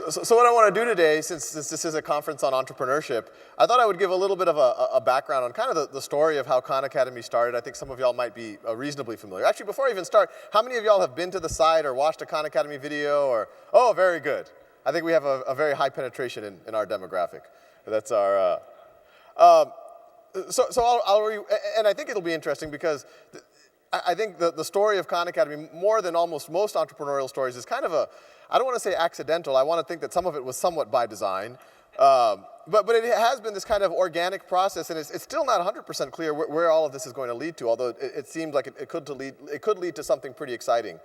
So what I want to do today, since this is a conference on entrepreneurship, I thought I would give a little bit of a background on kind of the story of how Khan Academy started. I think some of y'all might be reasonably familiar. Actually, before I even start, how many of y'all have been to the site or watched a Khan Academy video? Or oh, very good. I think we have a very high penetration in our demographic. That's our. And I think it'll be interesting because I think the story of Khan Academy, more than almost most entrepreneurial stories, is kind of I don't want to say accidental. I want to think that some of it was somewhat by design. But it has been this kind of organic process, and it's still not 100% clear where all of this is going to lead to, although it seemed like it could lead to something pretty exciting.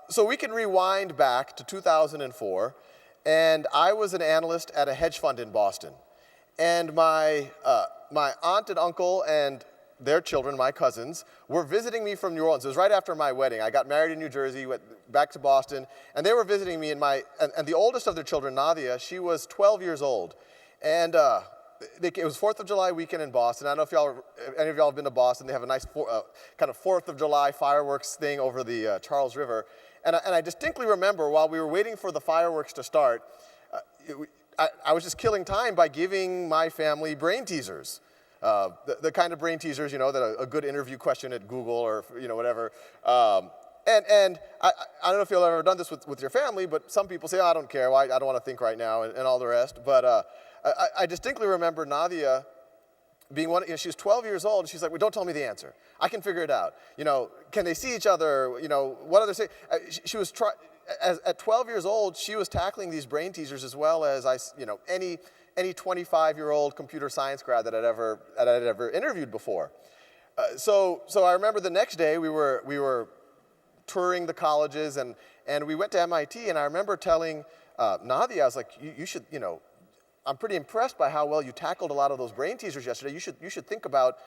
So we can rewind back to 2004, and I was an analyst at a hedge fund in Boston. And my aunt and uncle and their children, my cousins, were visiting me from New Orleans. It was right after my wedding. I got married in New Jersey, went back to Boston, and they were visiting me. And the oldest of their children, Nadia, she was 12 years old. And it was 4th of July weekend in Boston. I don't know if any of y'all have been to Boston. They have a nice kind of 4th of July fireworks thing over the Charles River. And I distinctly remember while we were waiting for the fireworks to start, I was just killing time by giving my family brain teasers. The kind of brain teasers, that a good interview question at Google or, whatever. And I don't know if you've ever done this with your family, but some people say, oh, I don't care, I don't want to think right now, and all the rest. But I distinctly remember Nadia being she was 12 years old, and she's like, well, don't tell me the answer. I can figure it out. Can they see each other? What other say? She was at 12 years old, she was tackling these brain teasers as well as any 25-year-old computer science grad that I'd ever interviewed before. So I remember the next day we were touring the colleges and we went to MIT, and I remember telling Nadia, I was like, you should, I'm pretty impressed by how well you tackled a lot of those brain teasers yesterday. You should think about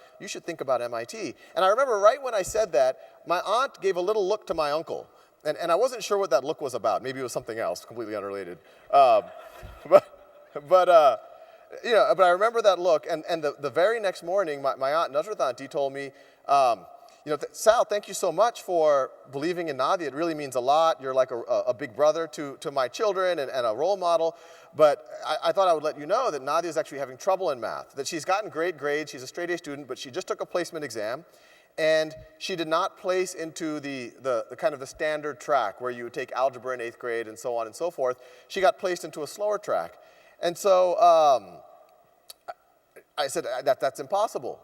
MIT. And I remember right when I said that, my aunt gave a little look to my uncle. And I wasn't sure what that look was about. Maybe it was something else, completely unrelated. But I remember that look. And the very next morning, my aunt Nusrat Auntie told me, Sal, thank you so much for believing in Nadia. It really means a lot. You're like a big brother to my children and a role model. But I thought I would let you know that Nadia is actually having trouble in math, that she's gotten great grades. She's a straight-A student, but she just took a placement exam. And she did not place into the kind of the standard track where you would take algebra in 8th grade and so on and so forth. She got placed into a slower track. And so I said, that's impossible.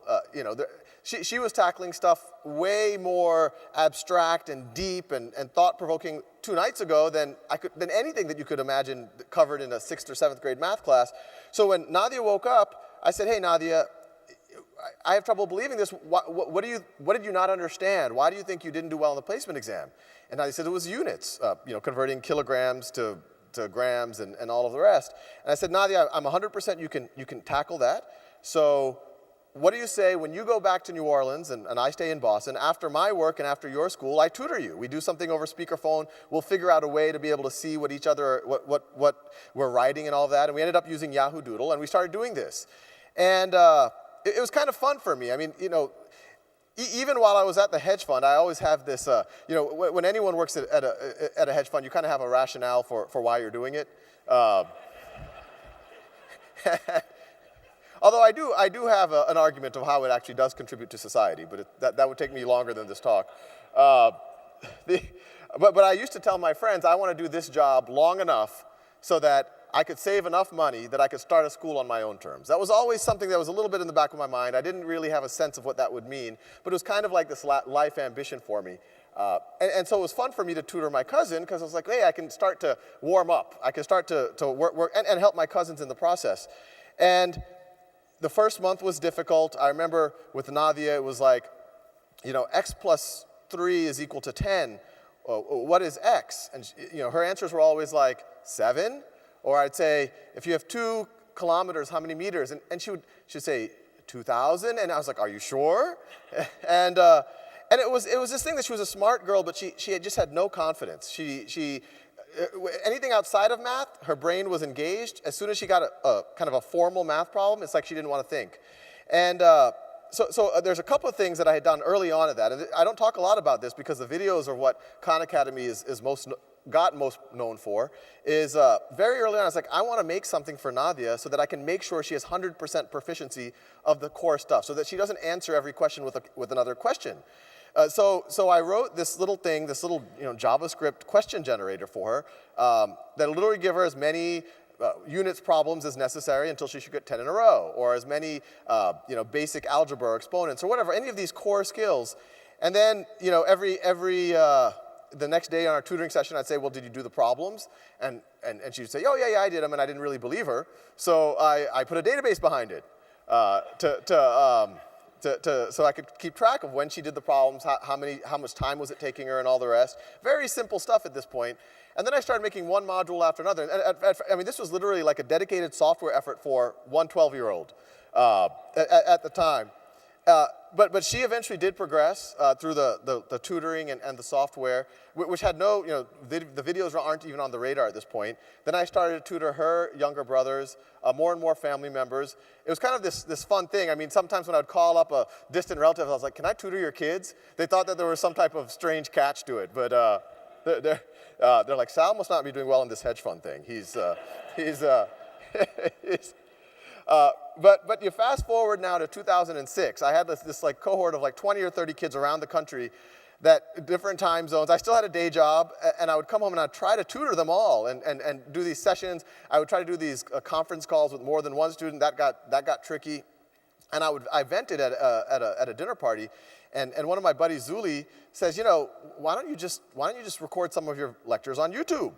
She was tackling stuff way more abstract and deep and thought-provoking 2 nights ago than anything that you could imagine covered in a 6th or 7th grade math class. So when Nadia woke up, I said, hey, Nadia, I have trouble believing this. What did you not understand? Why do you think you didn't do well in the placement exam? And Nadia said it was units, converting kilograms to grams and all of the rest. And I said, Nadia, I'm 100% you can tackle that. So what do you say when you go back to New Orleans and I stay in Boston, after my work and after your school, I tutor you. We do something over speakerphone. We'll figure out a way to be able to see what we're writing and all of that. And we ended up using Yahoo Doodle, and we started doing this. And it was kind of fun for me. I mean, even while I was at the hedge fund, I always have this, when anyone works at a hedge fund, you kind of have a rationale for why you're doing it. Although I do have an argument of how it actually does contribute to society, but that would take me longer than this talk. But I used to tell my friends, I want to do this job long enough so that I could save enough money that I could start a school on my own terms. That was always something that was a little bit in the back of my mind. I didn't really have a sense of what that would mean, but it was kind of like this life ambition for me. And so it was fun for me to tutor my cousin because I was like, hey, I can start to warm up. I can start to work and help my cousins in the process. And the first month was difficult. I remember with Nadia, it was like, x plus 3 is equal to 10. What is x? And her answers were always like 7. Or I'd say, if you have 2 kilometers, how many meters? And she'd say 2,000. And I was like, are you sure? And it was this thing that she was a smart girl, but she just had no confidence. Anything outside of math, her brain was engaged. As soon as she got a kind of a formal math problem, it's like she didn't want to think. And so there's a couple of things that I had done early on at that. And I don't talk a lot about this because the videos are what Khan Academy is got most known for is very early on, I was like, I want to make something for Nadia so that I can make sure she has 100% proficiency of the core stuff, so that she doesn't answer every question with another question. So I wrote this little thing, this little JavaScript question generator for her that literally give her as many units problems as necessary until she should get 10 in a row, or as many basic algebra or exponents or whatever, any of these core skills. And then the next day on our tutoring session, I'd say, well, did you do the problems? And she would say, oh, yeah, I did them, and I didn't really believe her. So I put a database behind it so I could keep track of when she did the problems, how much time was it taking her, and all the rest. Very simple stuff at this point. And then I started making one module after another. And I mean, this was literally like a dedicated software effort for one 12-year-old at the time. But she eventually did progress through the tutoring and the software, which had no, the videos aren't even on the radar at this point. Then I started to tutor her younger brothers, more and more family members. It was kind of this fun thing. I mean, sometimes when I'd call up a distant relative, I was like, can I tutor your kids? They thought that there was some type of strange catch to it, but they're like, Sal must not be doing well in this hedge fund thing. But you fast forward now to 2006. I had this like cohort of like 20 or 30 kids around the country that different time zones. I still had a day job, and I would come home and I'd try to tutor them all and do these sessions. I would try to do these conference calls with more than one student. That got tricky. And I vented at a dinner party, and one of my buddies, Zuli, says, why don't you just record some of your lectures on YouTube?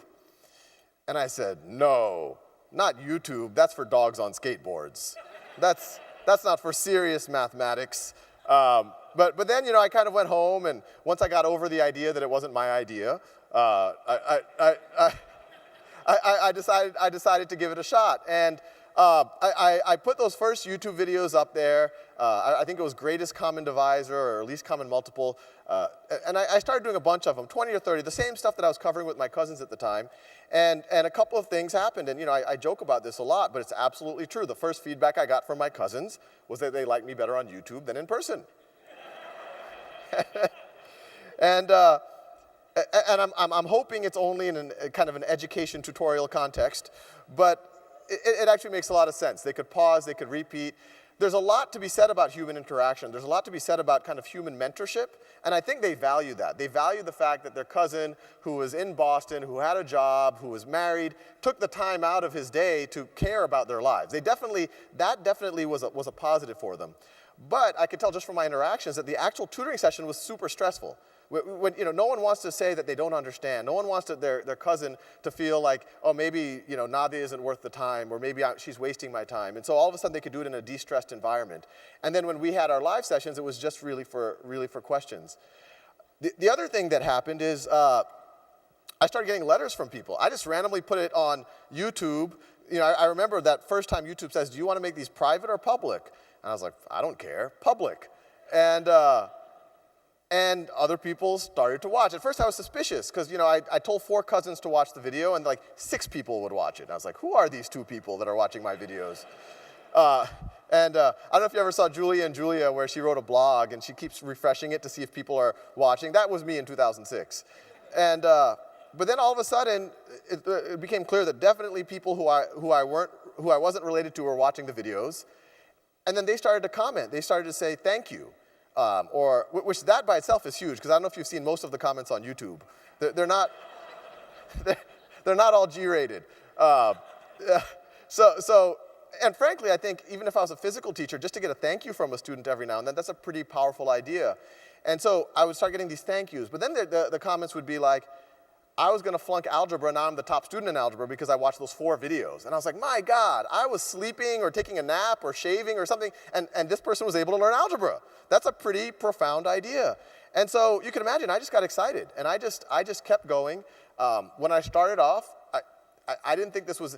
And I said, no, not YouTube. That's for dogs on skateboards. That's not for serious mathematics. But then I kind of went home, and once I got over the idea that it wasn't my idea, I decided to give it a shot. And I put those first YouTube videos up there. I think it was greatest common divisor or least common multiple. And I started doing a bunch of them, 20 or 30, the same stuff that I was covering with my cousins at the time. And a couple of things happened. And I joke about this a lot, but it's absolutely true. The first feedback I got from my cousins was that they liked me better on YouTube than in person. And I'm hoping it's only in kind of an education tutorial context, but it actually makes a lot of sense. They could pause, they could repeat. There's a lot to be said about human interaction. There's a lot to be said about kind of human mentorship, and I think they value that. They value the fact that their cousin, who was in Boston, who had a job, who was married, took the time out of his day to care about their lives. That definitely was a positive for them. But I could tell just from my interactions that the actual tutoring session was super stressful. When, no one wants to say that they don't understand. No one wants their cousin to feel like, oh, maybe Nadia isn't worth the time, or maybe she's wasting my time. And so all of a sudden they could do it in a de-stressed environment. And then when we had our live sessions, it was just really for questions. The other thing that happened is I started getting letters from people. I just randomly put it on YouTube. I remember that first time YouTube says, do you want to make these private or public? And I was like, I don't care, public. And other people started to watch. At first I was suspicious because I told 4 cousins to watch the video, and like 6 people would watch it. And I was like, who are these 2 people that are watching my videos? I don't know if you ever saw Julia and Julia, where she wrote a blog and she keeps refreshing it to see if people are watching. That was me in 2006. And but then all of a sudden it became clear that definitely people who I wasn't related to were watching the videos. And then they started to comment. They started to say thank you. Which that by itself is huge, because I don't know if you've seen most of the comments on YouTube. They're not all G-rated. And frankly, I think even if I was a physical teacher, just to get a thank you from a student every now and then, that's a pretty powerful idea. And so I would start getting these thank yous. But then the comments would be like, I was going to flunk algebra, now I'm the top student in algebra because I watched those 4 videos. And I was like, my God, I was sleeping or taking a nap or shaving or something, and this person was able to learn algebra. That's a pretty profound idea. And so you can imagine, I just got excited, and I just kept going. When I started off, I didn't think this was,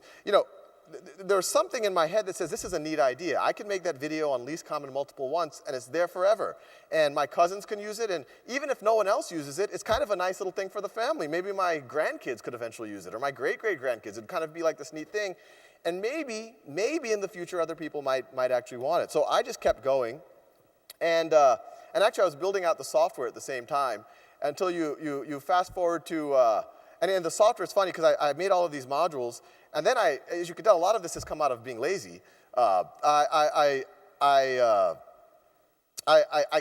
there was something in my head that says this is a neat idea. I can make that video on least common multiple once, and it's there forever. And my cousins can use it, and even if no one else uses it, it's kind of a nice little thing for the family. Maybe my grandkids could eventually use it, or my great-great-grandkids. It'd kind of be like this neat thing. And maybe in the future other people might actually want it. So I just kept going. And actually I was building out the software at the same time until you fast forward to, and the software is funny because I made all of these modules, and then as you can tell, a lot of this has come out of being lazy. I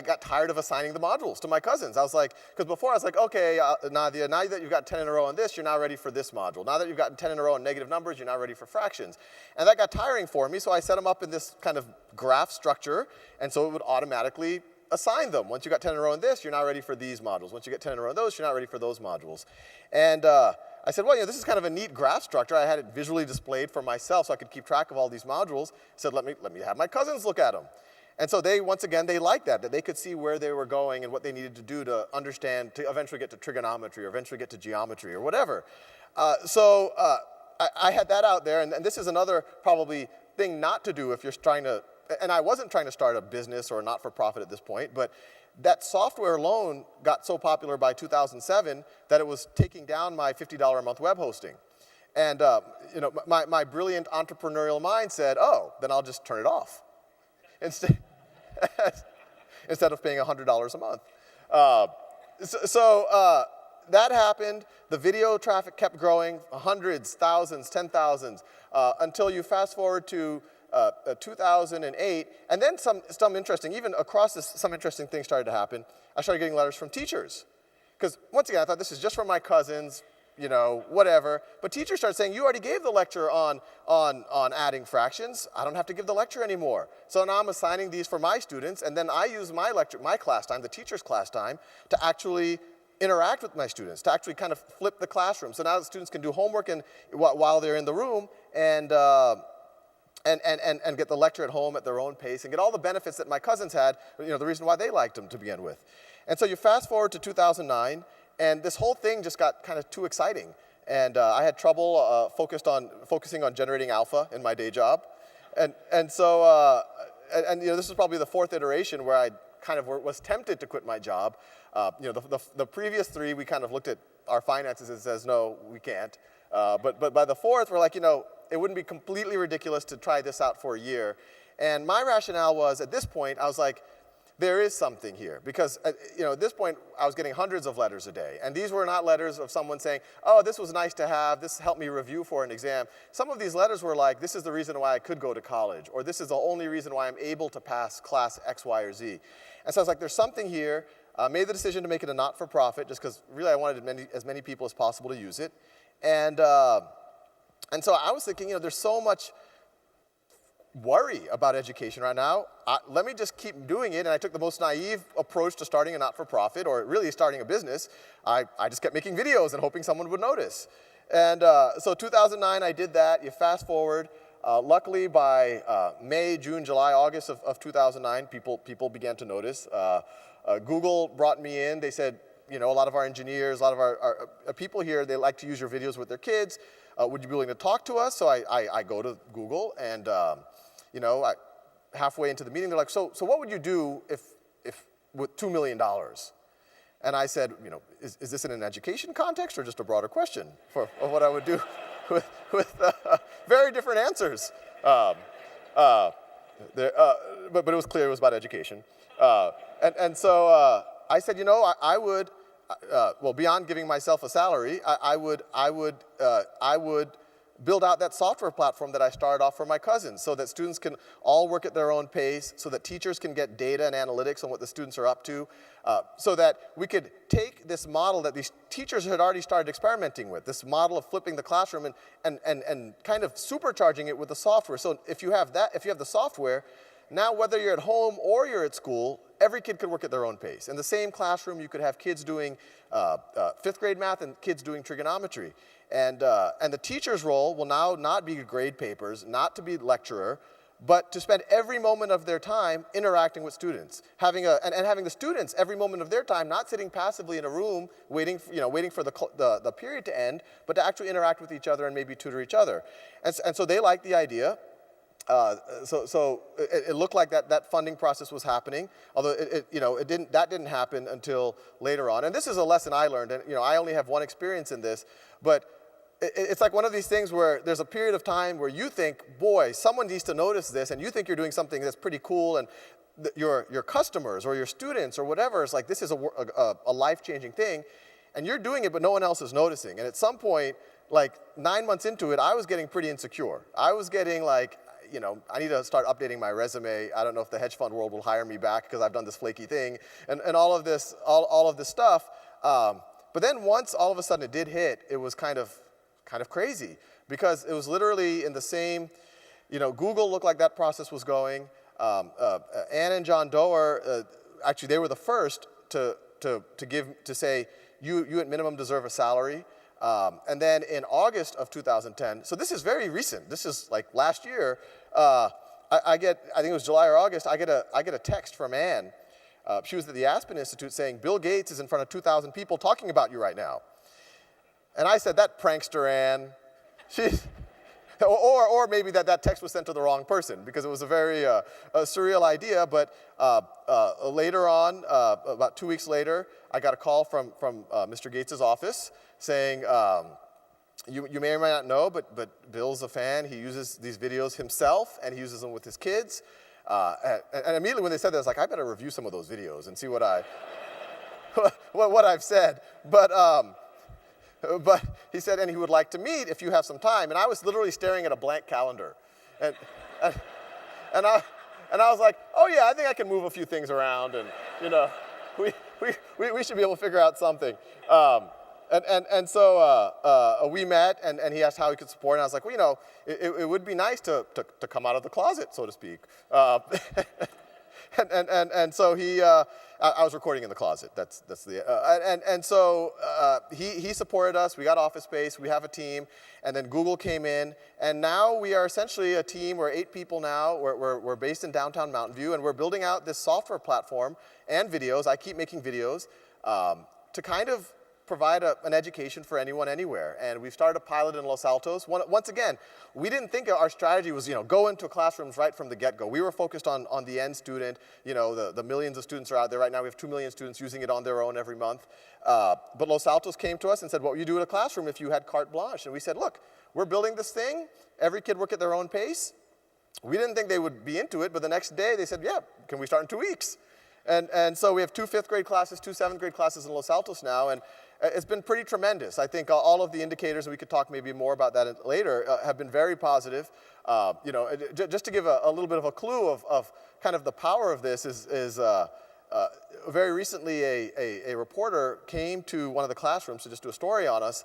got tired of assigning the modules to my cousins. I was like, because before I was like, okay, Nadia, now that you've got 10 in a row on this, you're now ready for this module. Now that you've gotten 10 in a row on negative numbers, you're now ready for fractions. And that got tiring for me, so I set them up in this kind of graph structure, and so it would automatically assign them. Once you got 10 in a row on this, you're now ready for these modules. Once you get 10 in a row on those, you're not ready for those modules. And I said, well, this is kind of a neat graph structure. I had it visually displayed for myself so I could keep track of all these modules. I said, let me have my cousins look at them. And so once again, they liked that they could see where they were going and what they needed to do to understand, to eventually get to trigonometry or eventually get to geometry or whatever. I had that out there, and this is another probably thing not to do if you're trying to, and I wasn't trying to start a business or a not-for-profit at this point, but that software alone got so popular by 2007 that it was taking down my $50 a month web hosting. And my brilliant entrepreneurial mind said, oh, then I'll just turn it off. Instead of paying $100 a month. That happened. The video traffic kept growing, hundreds, thousands, 10,000s, until you fast forward to 2008. And then some interesting, even across this, some interesting things started to happen. I started getting letters from teachers. Because once again, I thought this is just for my cousins, whatever. But teachers started saying, you already gave the lecture on adding fractions. I don't have to give the lecture anymore. So now I'm assigning these for my students, and then I use my class time, the teacher's class time, to actually interact with my students, to actually kind of flip the classroom. So now the students can do homework while they're in the room and get the lecture at home at their own pace and get all the benefits that my cousins had, the reason why they liked them to begin with. And so you fast forward to 2009, and this whole thing just got kind of too exciting. And I had trouble focusing on generating alpha in my day job. And so this is probably the fourth iteration where I kind of was tempted to quit my job. The previous three, we kind of looked at our finances and says, no, we can't. But by the fourth, we're like, it wouldn't be completely ridiculous to try this out for a year. And my rationale was, at this point, I was like, there is something here. Because, at this point, I was getting hundreds of letters a day. And these were not letters of someone saying, oh, this was nice to have, this helped me review for an exam. Some of these letters were like, this is the reason why I could go to college, or this is the only reason why I'm able to pass class X, Y, or Z. And so I was like, there's something here. Made the decision to make it a not-for-profit, just because really I wanted as many people as possible to use it. And so I was thinking, there's so much worry about education right now. Let me just keep doing it. And I took the most naive approach to starting a not-for-profit, or really starting a business. I just kept making videos and hoping someone would notice. And so 2009, I did that. You fast forward. Luckily, by May, June, July, August of 2009, people began to notice. Google brought me in. They said, a lot of our engineers, a lot of our people here, they like to use your videos with their kids. Would you be willing to talk to us? So I go to Google, and halfway into the meeting, they're like, so what would you do if with $2 million? And I said, is this in an education context or just a broader question of what I would do with very different answers. But it was clear it was about education. And so I said, I would, beyond giving myself a salary, I would build out that software platform that I started off for my cousins so that students can all work at their own pace, so that teachers can get data and analytics on what the students are up to, so that we could take this model that these teachers had already started experimenting with, this model of flipping the classroom and kind of supercharging it with the software. So if you have the software, now whether you're at home or you're at school, every kid could work at their own pace. In the same classroom, you could have kids doing fifth grade math and kids doing trigonometry. And the teacher's role will now not be to grade papers, not to be lecturer, but to spend every moment of their time interacting with students, having the students every moment of their time not sitting passively in a room waiting for the period to end, but to actually interact with each other and maybe tutor each other. And so they liked the idea. So it looked like that funding process was happening, although that didn't happen until later on. And this is a lesson I learned, and I only have one experience in this, but it's like one of these things where there's a period of time where you think, boy, someone needs to notice this, and you think you're doing something that's pretty cool, and your customers or your students or whatever is like, this is a life-changing thing. and you're doing it, but no one else is noticing. And at some point, like 9 months into it, I was getting pretty insecure. I was getting like, you know, I need to start updating my resume. I don't know if the hedge fund world will hire me back because I've done this flaky thing, and all of this stuff. But then once all of a sudden it did hit, it was kind of crazy, because it was literally in the same, you know, Google looked like that process was going. Ann and John Doerr, actually they were the first to say, you at minimum deserve a salary. And then in August of 2010, so this is very recent. This is like last year. I think it was July or August. I get a text from Ann. She was at the Aspen Institute saying, Bill Gates is in front of 2,000 people talking about you right now. And I said, that prankster Ann. Or maybe that text was sent to the wrong person, because it was a very surreal idea. But later on, about 2 weeks later, I got a call from Mr. Gates' office saying, you may or may not know, but Bill's a fan. He uses these videos himself, and he uses them with his kids. And immediately when they said that, I was like, I better review some of those videos and see what I've said. But he said, and he would like to meet if you have some time. And I was literally staring at a blank calendar. And I was like, oh yeah, I think I can move a few things around, and you know, we should be able to figure out something. And so we met, and he asked how he could support, and I was like, well, you know, it would be nice to come out of the closet, so to speak. And so I was recording in the closet. So he supported us. We got office space. We have a team. And then Google came in. And now we are essentially a team. We're 8 people now. We're based in downtown Mountain View. And we're building out this software platform and videos. I keep making videos to kind of provide an education for anyone, anywhere. And we've started a pilot in Los Altos. Once again, we didn't think our strategy was, you know, go into classrooms right from the get-go. We were focused on the end student. You know, the millions of students are out there right now. We have 2 million students using it on their own every month. But Los Altos came to us and said, what would you do in a classroom if you had carte blanche? And we said, look, we're building this thing. Every kid work at their own pace. We didn't think they would be into it, but the next day they said, yeah, can we start in 2 weeks? And so we have 2 5th grade classes, 2 7th grade classes in Los Altos now, and it's been pretty tremendous. I think all of the indicators, and we could talk maybe more about that later, have been very positive. You know, just to give a little bit of a clue of kind of the power of this is very recently a reporter came to one of the classrooms to just do a story on us,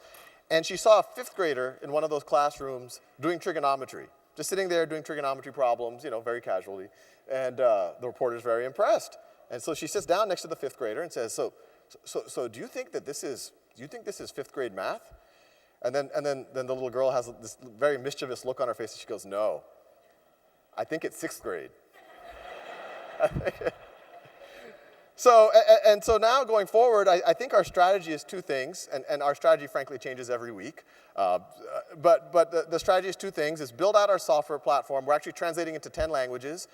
and she saw a 5th grader in one of those classrooms doing trigonometry, just sitting there doing trigonometry problems, you know, very casually, and the reporter's very impressed. And so she sits down next to the 5th grader and says, so do you think that this is 5th grade math? And then the little girl has this very mischievous look on her face, and she goes, no, I think it's 6th grade. So now going forward, I think our strategy is 2 things, and our strategy frankly changes every week. But the strategy is 2 things: is build out our software platform. We're actually translating into 10 languages.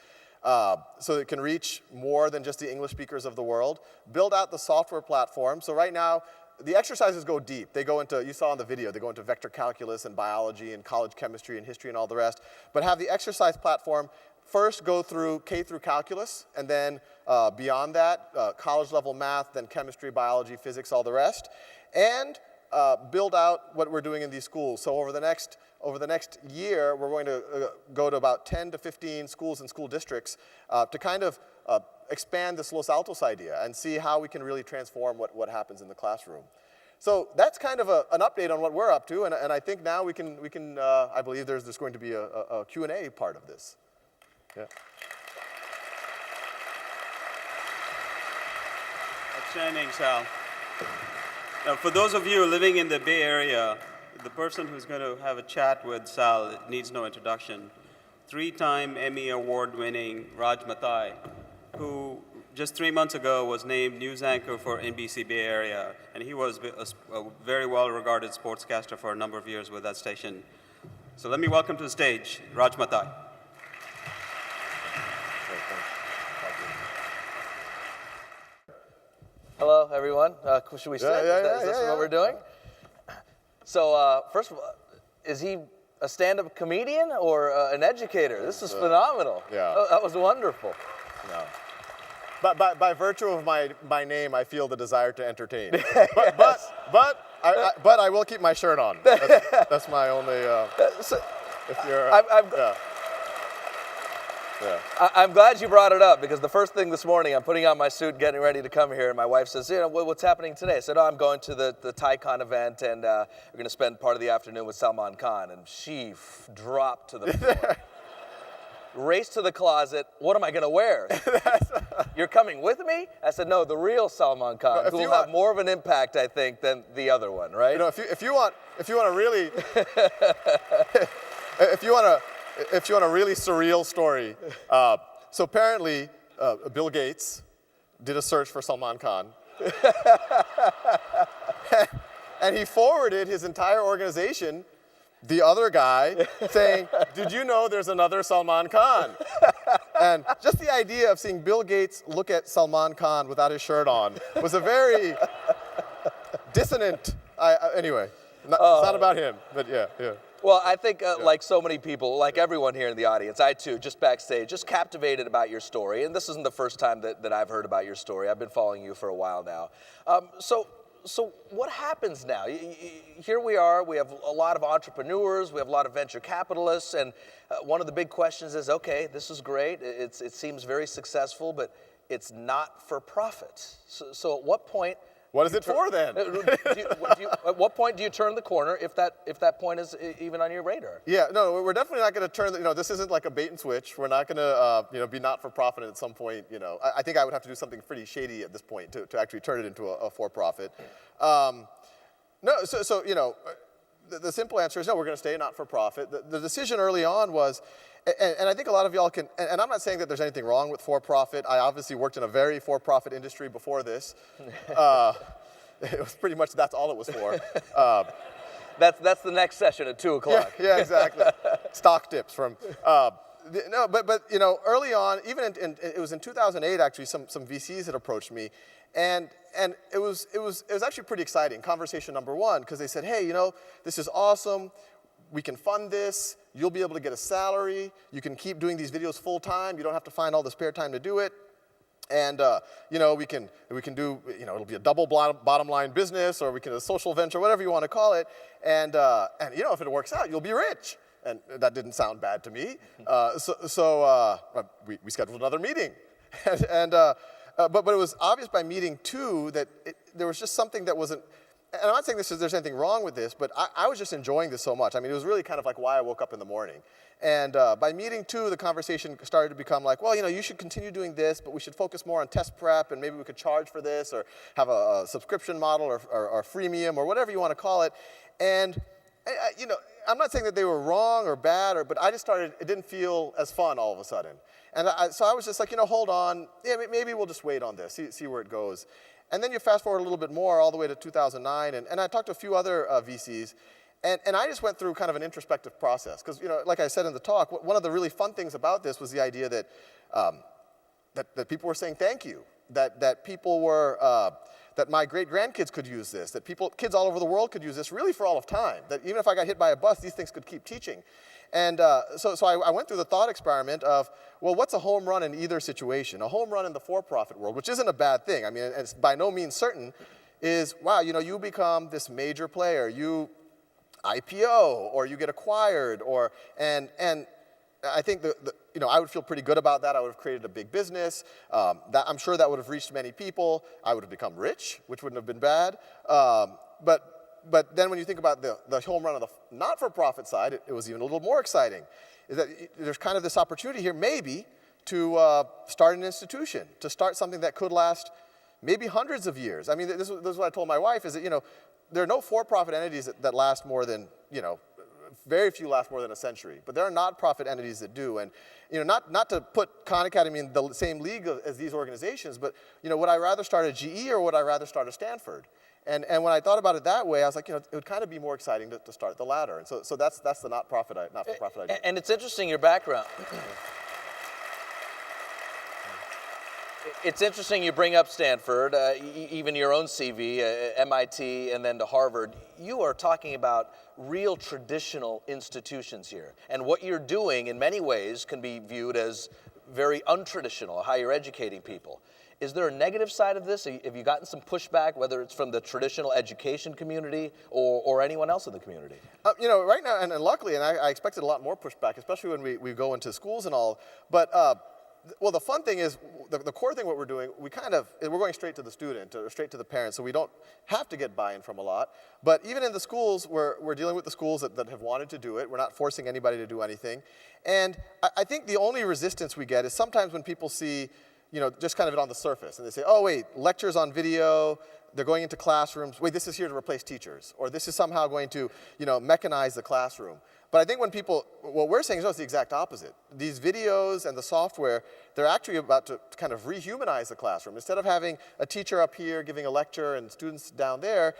So it can reach more than just the English speakers of the world. Build out the software platform. So right now, the exercises go deep. They go into, you saw in the video, they go into vector calculus and biology and college chemistry and history and all the rest. But have the exercise platform first go through K through calculus, and then beyond that, college level math, then chemistry, biology, physics, all the rest. And build out what we're doing in these schools. So over the next year, we're going to go to about 10 to 15 schools and school districts to kind of expand this Los Altos idea and see how we can really transform what happens in the classroom. So that's kind of an update on what we're up to, and I think now we can I believe there's going to be a Q&A part of this. Yeah. Outstanding, Sal. Now, for those of you living in the Bay Area, the person who's going to have a chat with Sal needs no introduction. 3-time Emmy Award-winning Raj Mathai, who just 3 months ago was named news anchor for NBC Bay Area, and he was a very well-regarded sportscaster for a number of years with that station. So let me welcome to the stage Raj Mathai. Hello, everyone. Should we sit? Is this what we're doing? So, first of all, is he a stand-up comedian or an educator? This is phenomenal. Yeah. Oh, that was wonderful. Yeah. by virtue of my name, I feel the desire to entertain. But I will keep my shirt on. That's my only. If you're, yeah. Yeah. I'm glad you brought it up, because the first thing this morning, I'm putting on my suit, getting ready to come here, and my wife says, what's happening today? I said, I'm going to the TiEcon event, and we're going to spend part of the afternoon with Salman Khan. And she dropped to the floor. Raced to the closet. What am I going to wear? You're coming with me? I said, no, the real Salman Khan, who will have more of an impact, I think, than the other one, right? If you want a really if you want a really surreal story, so apparently Bill Gates did a search for Salman Khan, and he forwarded his entire organization, the other guy, saying, did you know there's another Salman Khan? And just the idea of seeing Bill Gates look at Salman Khan without his shirt on was a very dissonant, anyway, it's not about him, but yeah. Well, I think like so many people, like everyone here in the audience, I too, just backstage, just captivated about your story. And this isn't the first time that I've heard about your story. I've been following you for a while now. So what happens now? Here we are, we have a lot of entrepreneurs, we have a lot of venture capitalists, and one of the big questions is, okay, this is great, it seems very successful, but it's not for profit. So at what point... What is it for then? At what point do you turn the corner if that point is even on your radar? Yeah, no, we're definitely not going to turn. This isn't like a bait and switch. We're not going to, be not for profit at some point. I think I would have to do something pretty shady at this point to actually turn it into a for profit. No, the simple answer is no. We're going to stay not for profit. The decision early on was. And I think a lot of y'all can, and I'm not saying that there's anything wrong with for-profit. I obviously worked in a very for-profit industry before this. It was pretty much, that's all it was for. That's the next session at 2 o'clock. Yeah, exactly. Stock tips from, no, but early on, even it was in 2008 actually, some VCs had approached me, and it was actually pretty exciting. Conversation number one, because they said, hey, this is awesome. We can fund this, you'll be able to get a salary, you can keep doing these videos full time, you don't have to find all the spare time to do it, and we can do, it'll be a double bottom line business, or we can do a social venture, whatever you want to call it, and if it works out, you'll be rich. And that didn't sound bad to me, so we scheduled another meeting, but it was obvious by meeting 2 that there was just something that wasn't. And I'm not saying there's anything wrong with this, but I was just enjoying this so much. I mean, it was really kind of like why I woke up in the morning. And by meeting 2, the conversation started to become like, well, you should continue doing this, but we should focus more on test prep, and maybe we could charge for this, or have a subscription model, or freemium, or whatever you want to call it. And, I'm not saying that they were wrong or bad, but I just started, it didn't feel as fun all of a sudden. And so I was just like, hold on, yeah, maybe we'll just wait on this, see where it goes. And then you fast forward a little bit more, all the way to 2009, and I talked to a few other VCs, and I just went through kind of an introspective process. Because, like I said in the talk, one of the really fun things about this was the idea that that people were saying thank you, that people were, that my great-grandkids could use this, that kids all over the world could use this really for all of time, that even if I got hit by a bus, these things could keep teaching. And so I went through the thought experiment of, well, what's a home run in either situation? A home run in the for-profit world, which isn't a bad thing. I mean, it's by no means certain, is, wow, you become this major player. You IPO, or you get acquired, and I think I would feel pretty good about that. I would have created a big business. I'm sure that would have reached many people. I would have become rich, which wouldn't have been bad. But then when you think about the home run on the not-for-profit side, it was even a little more exciting. Is that there's kind of this opportunity here, maybe, to start an institution, to start something that could last maybe hundreds of years. I mean, this is what I told my wife, is that, there are no for-profit entities that last more than, very few last more than a century. But there are not-profit entities that do. And, not to put Khan Academy in the same league as these organizations, but, would I rather start a GE or would I rather start a Stanford? And when I thought about it that way, I was like, it would kind of be more exciting to start the latter. And so that's the not-for-profit idea. And it's interesting, your background. It's interesting you bring up Stanford, even your own CV, MIT, and then to Harvard. You are talking about real traditional institutions here. And what you're doing, in many ways, can be viewed as very untraditional, how you're educating people. Is there a negative side of this? Have you gotten some pushback, whether it's from the traditional education community or anyone else in the community? Right now, and luckily, and I expected a lot more pushback, especially when we go into schools and all, but well, the fun thing is, the core thing what we're doing, we're going straight to the student, or straight to the parent, so we don't have to get buy-in from a lot. But even in the schools, we're dealing with the schools that have wanted to do it. We're not forcing anybody to do anything. And I think the only resistance we get is sometimes when people see, just kind of it on the surface, and they say, oh wait, lectures on video, they're going into classrooms, wait, this is here to replace teachers, or this is somehow going to, mechanize the classroom. But I think what we're saying is, it's the exact opposite. These videos and the software, they're actually about to kind of rehumanize the classroom. Instead of having a teacher up here giving a lecture and students down there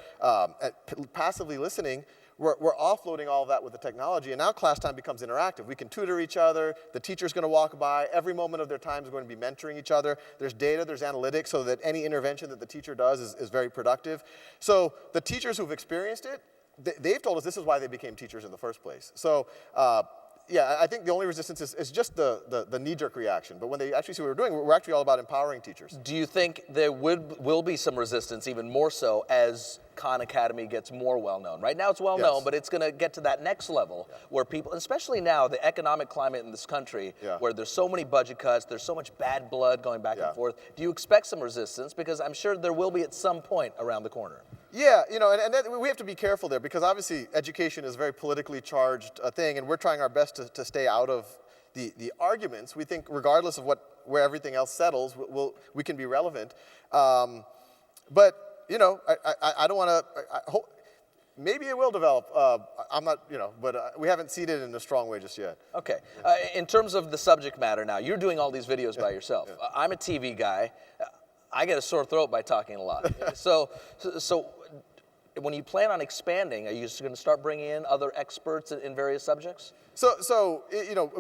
passively listening, we're offloading all of that with the technology, and now class time becomes interactive. We can tutor each other, the teacher's going to walk by, every moment of their time is going to be mentoring each other. There's data, there's analytics, so that any intervention that the teacher does is very productive. So the teachers who've experienced it, they've told us this is why they became teachers in the first place. So yeah, I think the only resistance is just the knee-jerk reaction. But when they actually see what we're doing, we're actually all about empowering teachers. Do you think there will be some resistance, even more so, as Khan Academy gets more well-known? Right now it's well-known, Yes. but it's going to get to that next level where people, especially now, the economic climate in this country, where there's so many budget cuts, there's so much bad blood going back and forth. Do you expect some resistance? Because I'm sure there will be at some point around the corner. Yeah, and that, we have to be careful there, because obviously education is a very politically charged thing, and we're trying our best to stay out of the arguments. We think regardless of where everything else settles, we can be relevant. But I don't want to. Maybe it will develop. I'm not, but we haven't seen it in a strong way just yet. Okay. In terms of the subject matter now, you're doing all these videos by yourself. I'm a TV guy. I get a sore throat by talking a lot. So when you plan on expanding, are you just going to start bringing in other experts in various subjects? So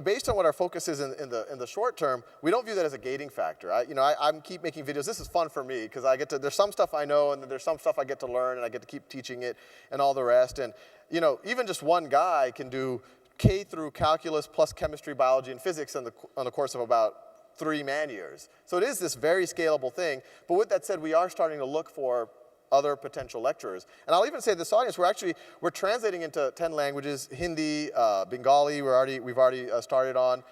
based on what our focus is in the short term, we don't view that as a gating factor. I'm keep making videos. This is fun for me because there's some stuff I know, and then there's some stuff I get to learn, and I get to keep teaching it, and all the rest. And even just one guy can do K through calculus plus chemistry, biology, and physics on the course of about 3 man years. So it is this very scalable thing. But with that said, we are starting to look for other potential lecturers. And I'll even say this audience, we're translating into 10 languages, Hindi, Bengali, we've already started on,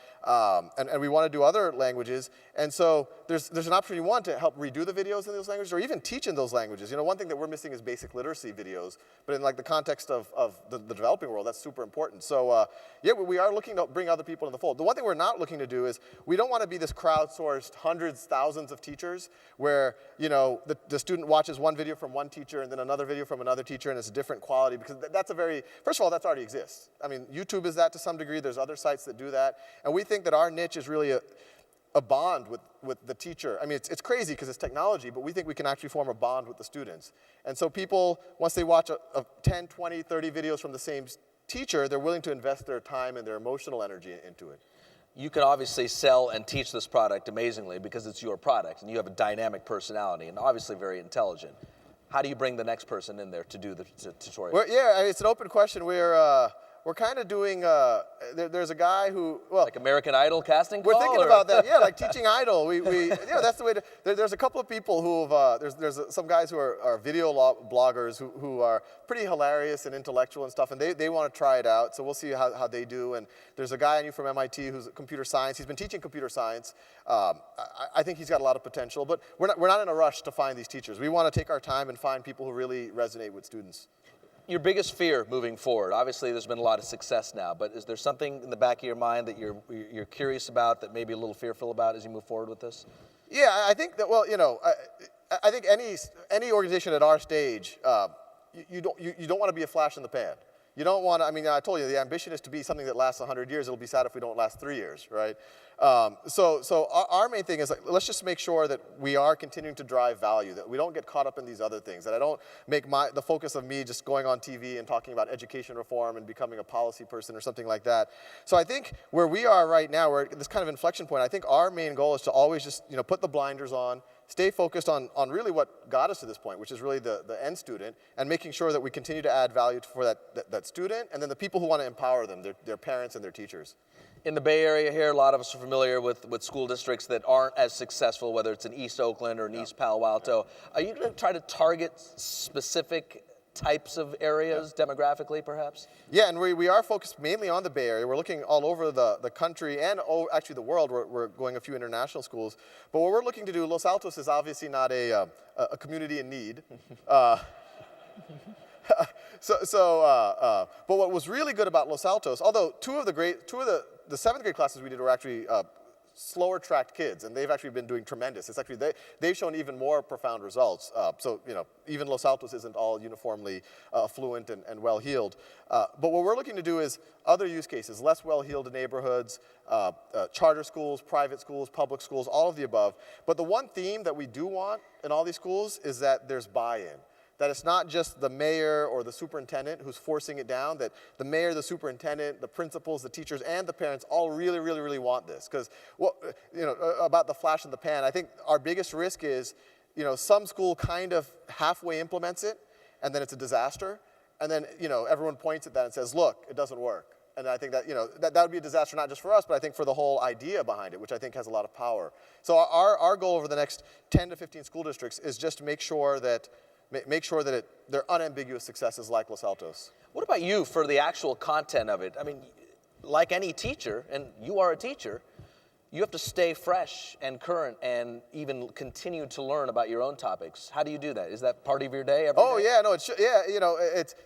and we want to do other languages. And so there's an opportunity, one, to help redo the videos in those languages, or even teach in those languages. One thing that we're missing is basic literacy videos, but in the context of the developing world, that's super important. So yeah, we are looking to bring other people in the fold. The one thing we're not looking to do is, we don't want to be this crowdsourced hundreds, thousands of teachers, where the student watches one video from one teacher and then another video from another teacher, and it's a different quality, because first of all, that already exists. I mean, YouTube is that to some degree. There's other sites that do that. And we think that our niche is really a bond with the teacher. I mean, it's crazy because it's technology, but we think we can actually form a bond with the students. And so people, once they watch 10, 20, 30 videos from the same teacher, they're willing to invest their time and their emotional energy into it. You can obviously sell and teach this product amazingly because it's your product, and you have a dynamic personality and obviously very intelligent. How do you bring the next person in there to do the tutorial? Well, yeah, it's an open question. We're kind of doing, there's a guy who, well. Like American Idol casting call? We're thinking about that, yeah, like teaching Idol. That's the way to, there's a couple of people who there's some guys who are video bloggers who are pretty hilarious and intellectual and stuff, and they want to try it out, so we'll see how they do. And there's a guy I knew from MIT who's computer science. He's been teaching computer science. I think he's got a lot of potential, but we're not in a rush to find these teachers. We want to take our time and find people who really resonate with students. Your biggest fear moving forward? Obviously, there's been a lot of success now, but is there something in the back of your mind that you're curious about, that maybe a little fearful about as you move forward with this? Yeah, I think that, well, I think any organization at our stage, you don't want to be a flash in the pan. You don't want to, I mean, I told you, the ambition is to be something that lasts 100 years. It'll be sad if we don't last 3 years, right? So our main thing is, let's just make sure that we are continuing to drive value, that we don't get caught up in these other things, that I don't make the focus of me just going on TV and talking about education reform and becoming a policy person or something like that. So I think where we are right now, we're at this kind of inflection point. I think our main goal is to always just, put the blinders on, stay focused on really what got us to this point, which is really the end student, and making sure that we continue to add value for that student, and then the people who want to empower them, their parents and their teachers. In the Bay Area here, a lot of us are familiar with school districts that aren't as successful, whether it's in East Oakland or in East Palo Alto. Are you going to try to target specific types of areas demographically, perhaps? Yeah, and we are focused mainly on the Bay Area. We're looking all over the country and actually the world. We're going a few international schools. But what we're looking to do, Los Altos is obviously not a community in need. But what was really good about Los Altos, although two of the seventh grade classes we did were actually slower tracked kids, and they've actually been doing tremendous. It's actually, they've shown even more profound results. So, even Los Altos isn't all uniformly affluent and well-heeled. But what we're looking to do is other use cases, less well-heeled neighborhoods, charter schools, private schools, public schools, all of the above. But the one theme that we do want in all these schools is that there's buy-in. That it's not just the mayor or the superintendent who's forcing it down, that the mayor, the superintendent, the principals, the teachers, and the parents all really, really, really want this. Because, about the flash in the pan, I think our biggest risk is, some school kind of halfway implements it, and then it's a disaster. And then, everyone points at that and says, look, it doesn't work. And I think that, that would be a disaster not just for us, but I think for the whole idea behind it, which I think has a lot of power. So our goal over the next 10 to 15 school districts is just to make sure that they're unambiguous successes like Los Altos. What about you for the actual content of it? I mean, like any teacher, and you are a teacher, you have to stay fresh and current and even continue to learn about your own topics. How do you do that? Is that part of your day every day? Yeah, no,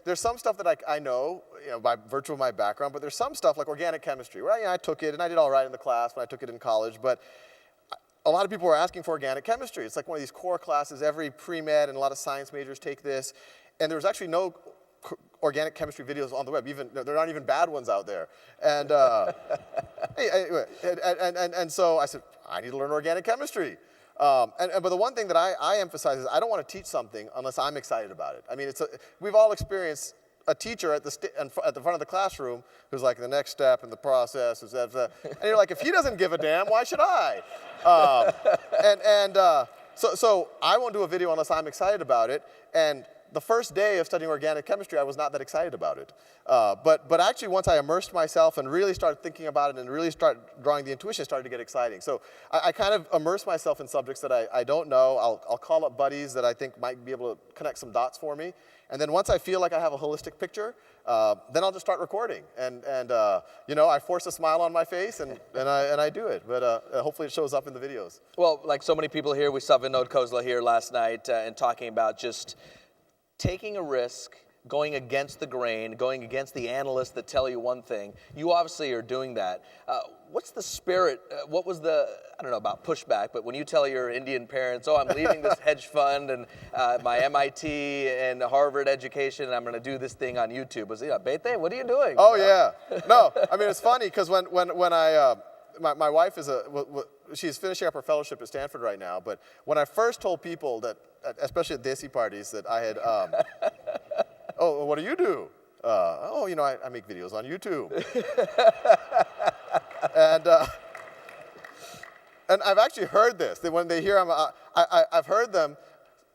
there's some stuff that I know, by virtue of my background, but there's some stuff like organic chemistry, where I took it and I did all right in the class when I took it in college, but a lot of people were asking for organic chemistry. It's like one of these core classes. Every pre-med and a lot of science majors take this. And there was actually no organic chemistry videos on the web. There aren't even bad ones out there. And, and so I said, I need to learn organic chemistry. But the one thing that I emphasize is I don't want to teach something unless I'm excited about it. I mean, we've all experienced a teacher at the front of the classroom who's like, the next step in the process is that, and you're like, if he doesn't give a damn, why should I? So I won't do a video unless I'm excited about it. And the first day of studying organic chemistry, I was not that excited about it. But actually, once I immersed myself and really started thinking about it and really started drawing the intuition, it started to get exciting. So I kind of immerse myself in subjects that I don't know. I'll call up buddies that I think might be able to connect some dots for me. And then once I feel like I have a holistic picture, then I'll just start recording. And I force a smile on my face, and I do it. But hopefully it shows up in the videos. Well, like so many people here, we saw Vinod Khosla here last night and talking about just taking a risk, going against the grain, going against the analysts that tell you one thing. You obviously are doing that. What's the spirit? What was I don't know about pushback, but when you tell your Indian parents, I'm leaving this hedge fund and my MIT and Harvard education, and I'm going to do this thing on YouTube. Was Bete, what are you doing? Oh, yeah. No, I mean, it's funny because when my wife she's finishing up her fellowship at Stanford right now, but when I first told people that, especially at Desi parties, that I had, oh, what do you do? I make videos on YouTube. And I've actually heard this, that when they hear I've heard them,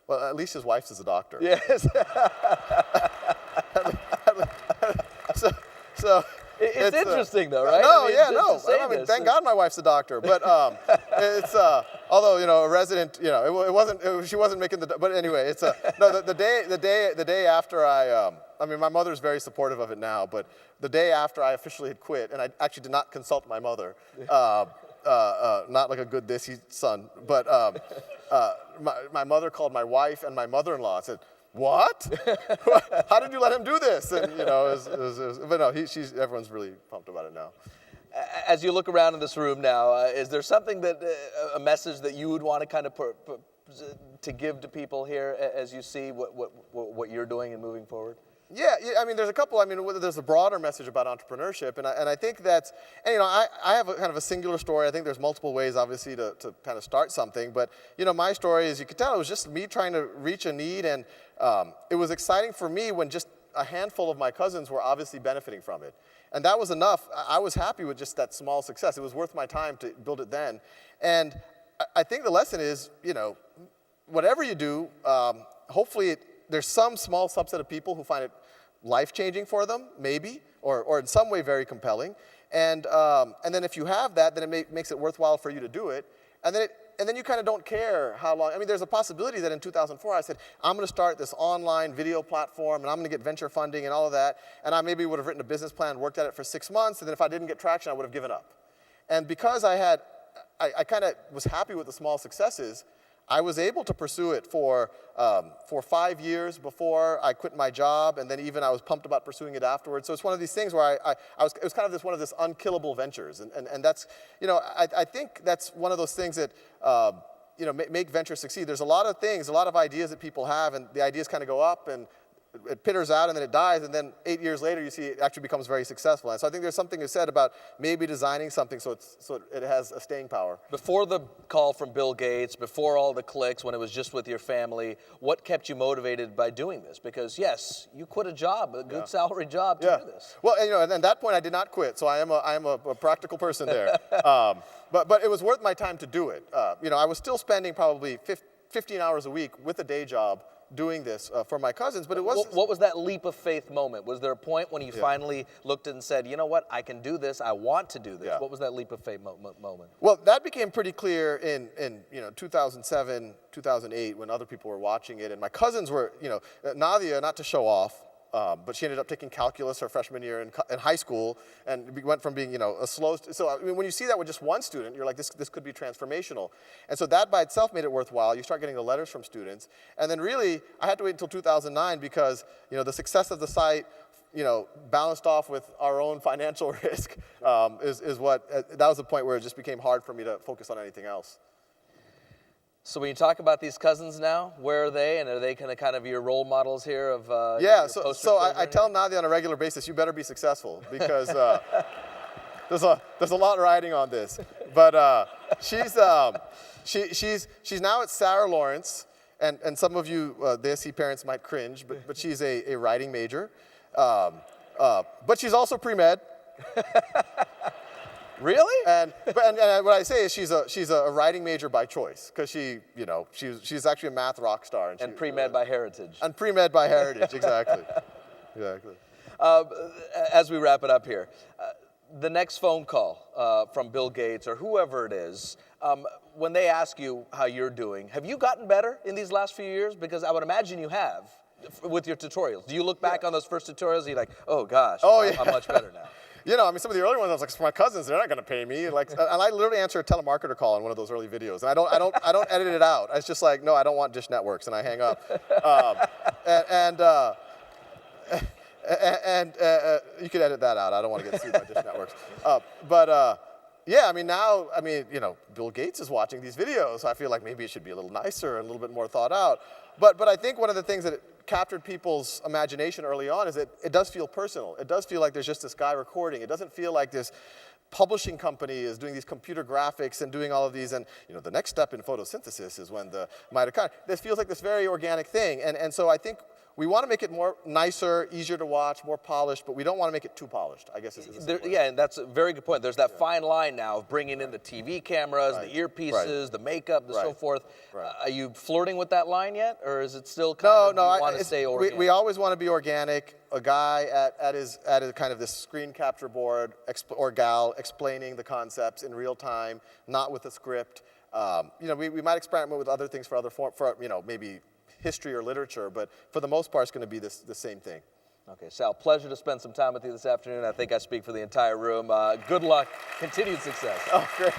well, at least his wife's is a doctor. Yes. So it's interesting though, right? I mean, thank God my wife's a doctor. But it's although a resident, she wasn't making but anyway, it's the day after I mean, my mother's very supportive of it now, but the day after I officially had quit, and I actually did not consult my mother, not like a good Desi son, but my mother called my wife and my mother-in-law and said, what? How did you let him do this? And but no, everyone's really pumped about it now. As you look around in this room now, is there something a message that you would want to kind of to give to people here as you see what you're doing and moving forward? Yeah, I mean, there's a couple. I mean, there's a broader message about entrepreneurship, and I think that's, I have a kind of a singular story. I think there's multiple ways, obviously, to kind of start something. But my story, as you can tell, it was just me trying to reach a need, and it was exciting for me when just a handful of my cousins were obviously benefiting from it, and that was enough. I was happy with just that small success. It was worth my time to build it then, and I think the lesson is, whatever you do, hopefully there's some small subset of people who find it life-changing for them, maybe, or in some way very compelling. And then if you have that, then it makes it worthwhile for you to do it. And then you kind of don't care how long. I mean, there's a possibility that in 2004 I said, I'm going to start this online video platform, and I'm going to get venture funding and all of that. And I maybe would have written a business plan, worked at it for 6 months, and then if I didn't get traction, I would have given up. And because I kind of was happy with the small successes, I was able to pursue it for 5 years before I quit my job, and then even I was pumped about pursuing it afterwards. So it's one of these things where it was kind of one of this unkillable ventures, and that's, I think that's one of those things that, make venture succeed. There's a lot of things, a lot of ideas that people have, and the ideas kind of go up, and it pitters out, and then it dies, and then 8 years later, you see it actually becomes very successful. And so I think there's something to said about maybe designing something so it has a staying power. Before the call from Bill Gates, before all the clicks, when it was just with your family, what kept you motivated by doing this? Because yes, you quit a job, a good salary job to do this. Well, and at that point, I did not quit, so I am a practical person there. But it was worth my time to do it. I was still spending probably 15 hours a week with a day job doing this for my cousins, but it was... What was that leap of faith moment? Was there a point when you finally looked and said, you know what, I can do this, I want to do this? What was that leap of faith moment? Well, that became pretty clear in 2007, 2008, when other people were watching it, and my cousins were, Nadia, not to show off, but she ended up taking calculus her freshman year in high school, and we went from being, a slow. So I mean, when you see that with just one student, you're like, this could be transformational. And so that by itself made it worthwhile. You start getting the letters from students, and then really, I had to wait until 2009 because the success of the site, balanced off with our own financial risk, is what that was the point where it just became hard for me to focus on anything else. So when you talk about these cousins now, where are they, and are they kind of your role models here of so I tell Nadia on a regular basis, you better be successful, because there's a lot riding on this. But she's now at Sarah Lawrence, and some of you the SC parents might cringe, but she's a writing major, but she's also pre-med. Really? And what I say is she's a writing major by choice, because she's actually a math rock star. And pre-med by heritage. And pre-med by heritage, exactly. Exactly. As we wrap it up here, the next phone call from Bill Gates or whoever it is, when they ask you how you're doing, have you gotten better in these last few years? Because I would imagine you have with your tutorials. Do you look back on those first tutorials and you're like, oh gosh, I'm much better now? Some of the early ones, I was like, for my cousins, they're not going to pay me. And I literally answer a telemarketer call in one of those early videos, and I don't edit it out. It's just like, no, I don't want Dish Networks, and I hang up. You could edit that out. I don't want to get sued by Dish Networks. Now, Bill Gates is watching these videos. I feel like maybe it should be a little nicer and a little bit more thought out. But I think one of the things that captured people's imagination early on is that it does feel personal. It does feel like there's just this guy recording. It doesn't feel like this publishing company is doing these computer graphics and doing all of these, and the next step in photosynthesis is when the mitochondria. This feels like this very organic thing, and so I think we want to make it more nicer, easier to watch, more polished, but we don't want to make it too polished, I guess. And that's a very good point. There's that fine line now of bringing in the TV cameras, the earpieces, the makeup, and so forth. Are you flirting with that line yet, or is it still kind of you want to stay organic? We always want to be organic. A guy at his kind of this screen capture board, or gal, explaining the concepts in real time, not with a script. We might experiment with other things for maybe history or literature, but for the most part, it's going to be the same thing. Okay, Sal, pleasure to spend some time with you this afternoon. I think I speak for the entire room. Good luck, continued success. Oh, great.